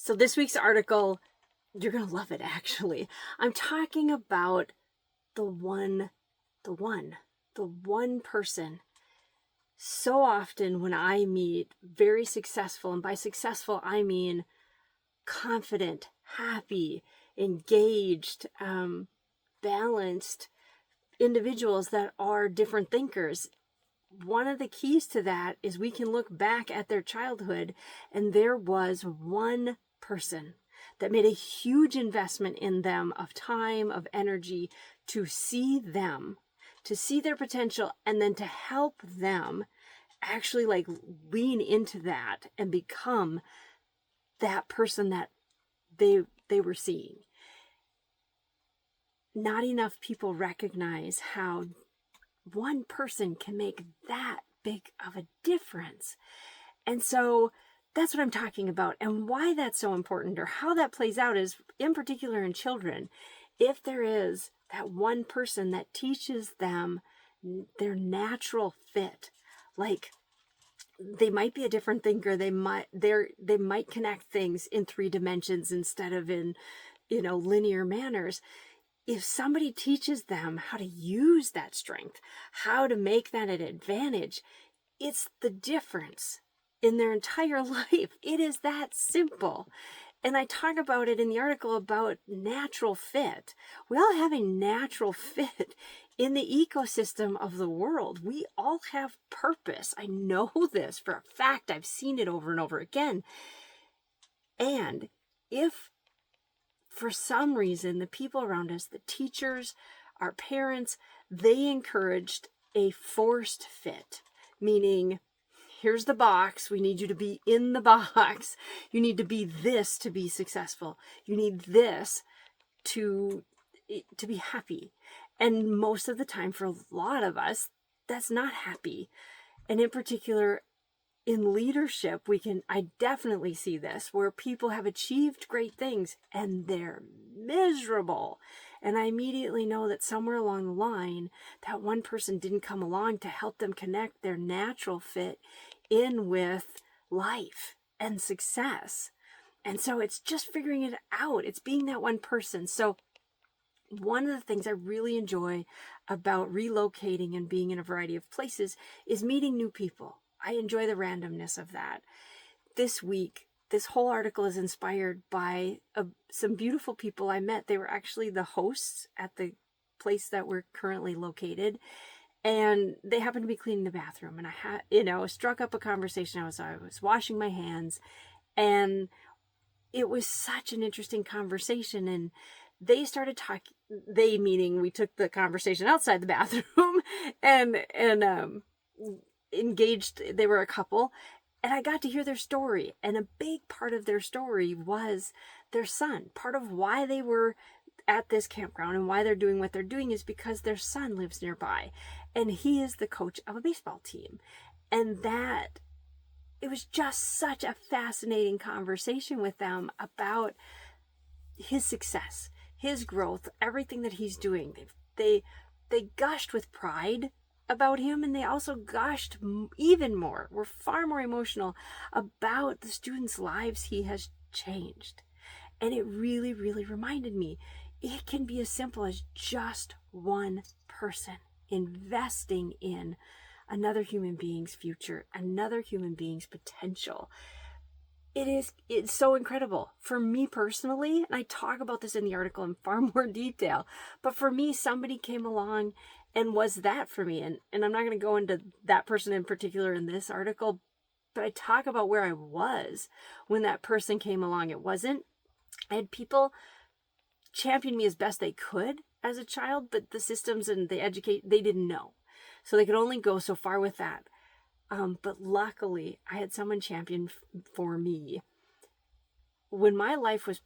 So this week's article, you're going to love it actually. I'm talking about the one person. So often when I meet very successful, and by successful I mean confident, happy, engaged, balanced individuals that are different thinkers, one of the keys to that is we can look back at their childhood and there was one person that made a huge investment in them of time, of energy, to see them, to see their potential, and then to help them actually lean into that and become that person that they were seeing. Not enough people recognize how one person can make that big of a difference. And so that's what I'm talking about, and why that's so important, or how that plays out is, in particular in children, if there is that one person that teaches them their natural fit, like they might be a different thinker, they might connect things in 3 dimensions instead of in linear manners. If somebody teaches them how to use that strength, how to make that an advantage, it's the difference in their entire life. It is that simple. And I talk about it in the article about natural fit. We all have a natural fit in the ecosystem of the world. We all have purpose. I know this for a fact. I've seen it over and over again. And if for some reason the people around us, the teachers, our parents, they encouraged a forced fit, meaning here's the box, we need you to be in the box, you need to be this to be successful, you need this to be happy. And most of the time, for a lot of us, that's not happy. And in particular in leadership, I definitely see this, where people have achieved great things and they're miserable. And I immediately know that somewhere along the line, that one person didn't come along to help them connect their natural fit in with life and success. And so it's just figuring it out. It's being that one person. So one of the things I really enjoy about relocating and being in a variety of places is meeting new people. I enjoy the randomness of that. This week, this whole article is inspired by some beautiful people I met. They were actually the hosts at the place that we're currently located. And they happened to be cleaning the bathroom. And I struck up a conversation. I was washing my hands. And it was such an interesting conversation. And they started talking, they meaning we took the conversation outside the bathroom and engaged. They were a couple, and I got to hear their story, and a big part of their story was their son. Part of why they were at this campground and why they're doing what they're doing is because their son lives nearby, and he is the coach of a baseball team. And that it was just such a fascinating conversation with them about his success, his growth, everything that he's doing. They gushed with pride about him, and they also gushed even more, were far more emotional about the students' lives he has changed. And it really, really reminded me, it can be as simple as just one person investing in another human being's future, another human being's potential. It's so incredible. For me personally, and I talk about this in the article in far more detail, but for me, somebody came along and was that for me. And I'm not going to go into that person in particular in this article, but I talk about where I was when that person came along. I had people champion me as best they could as a child, but the systems and they didn't know. So they could only go so far with that. But luckily, I had someone champion for me when my life was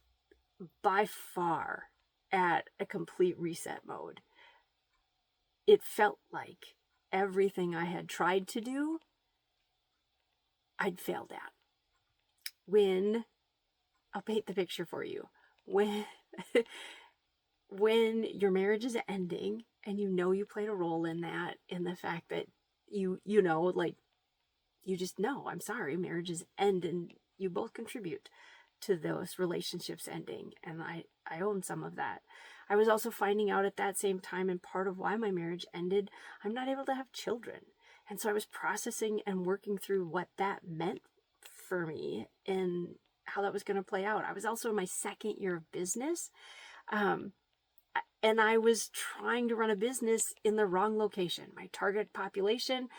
by far at a complete reset mode. It felt like everything I had tried to do, I'd failed at. I'll paint the picture for you. When your marriage is ending and you played a role in that, in the fact that you just know, I'm sorry, marriages end and you both contribute. to those relationships ending. And I own some of that. I was also finding out at that same time, and part of why my marriage ended, I'm not able to have children. And so I was processing and working through what that meant for me and how that was going to play out. I was also in my second year of business. And I was trying to run a business in the wrong location. My target population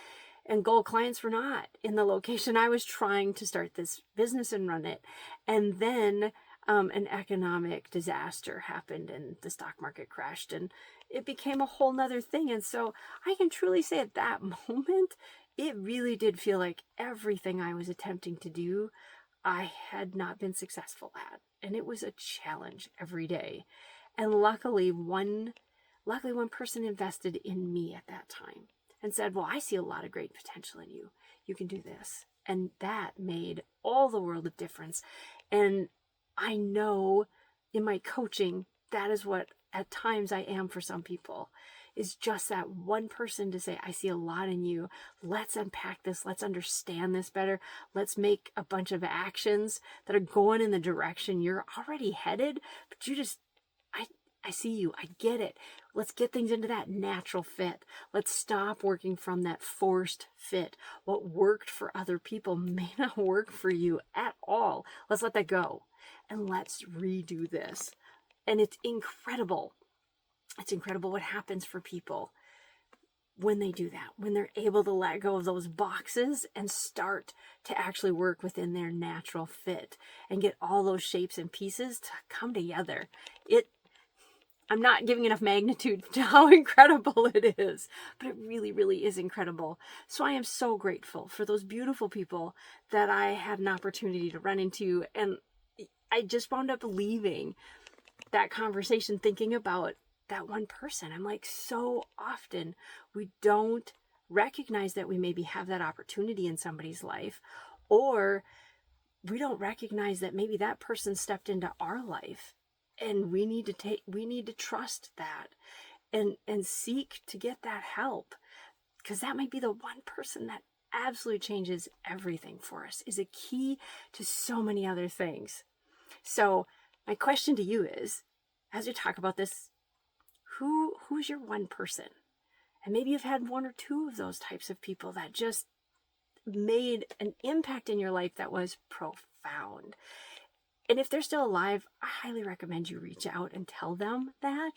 and goal clients were not in the location I was trying to start this business and run it. And then an economic disaster happened and the stock market crashed and it became a whole nother thing. And so I can truly say at that moment, it really did feel like everything I was attempting to do, I had not been successful at. And it was a challenge every day. And luckily one person invested in me at that time and said, well, I see a lot of great potential in you. You can do this. And that made all the world of difference. And I know in my coaching, that is what at times I am for some people, is just that one person to say, I see a lot in you. Let's unpack this. Let's understand this better. Let's make a bunch of actions that are going in the direction you're already headed, but you just, I see you. I get it. Let's get things into that natural fit. Let's stop working from that forced fit. What worked for other people may not work for you at all. Let's let that go and let's redo this. And it's incredible. It's incredible what happens for people when they do that, when they're able to let go of those boxes and start to actually work within their natural fit and get all those shapes and pieces to come together. I'm not giving enough magnitude to how incredible it is, but it really, really is incredible. So I am so grateful for those beautiful people that I had an opportunity to run into. And I just wound up leaving that conversation thinking about that one person. I'm like, so often we don't recognize that we maybe have that opportunity in somebody's life, or we don't recognize that maybe that person stepped into our life. And we need to trust that and seek to get that help, because that might be the one person that absolutely changes everything for us, is a key to so many other things. So my question to you is, as we talk about this, who's your one person? And maybe you've had one or two of those types of people that just made an impact in your life that was profound. And if they're still alive, I highly recommend you reach out and tell them that,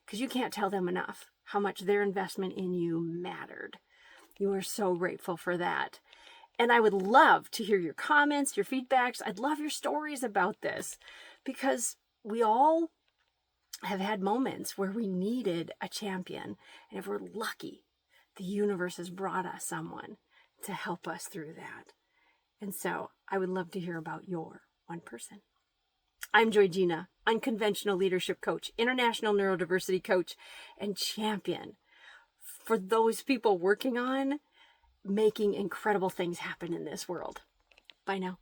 because you can't tell them enough how much their investment in you mattered. You are so grateful for that. And I would love to hear your comments, your feedbacks. I'd love your stories about this, because we all have had moments where we needed a champion. And if we're lucky, the universe has brought us someone to help us through that. And so I would love to hear about your one person. I'm Joy Gina, unconventional leadership coach, international neurodiversity coach, and champion for those people working on making incredible things happen in this world. Bye now.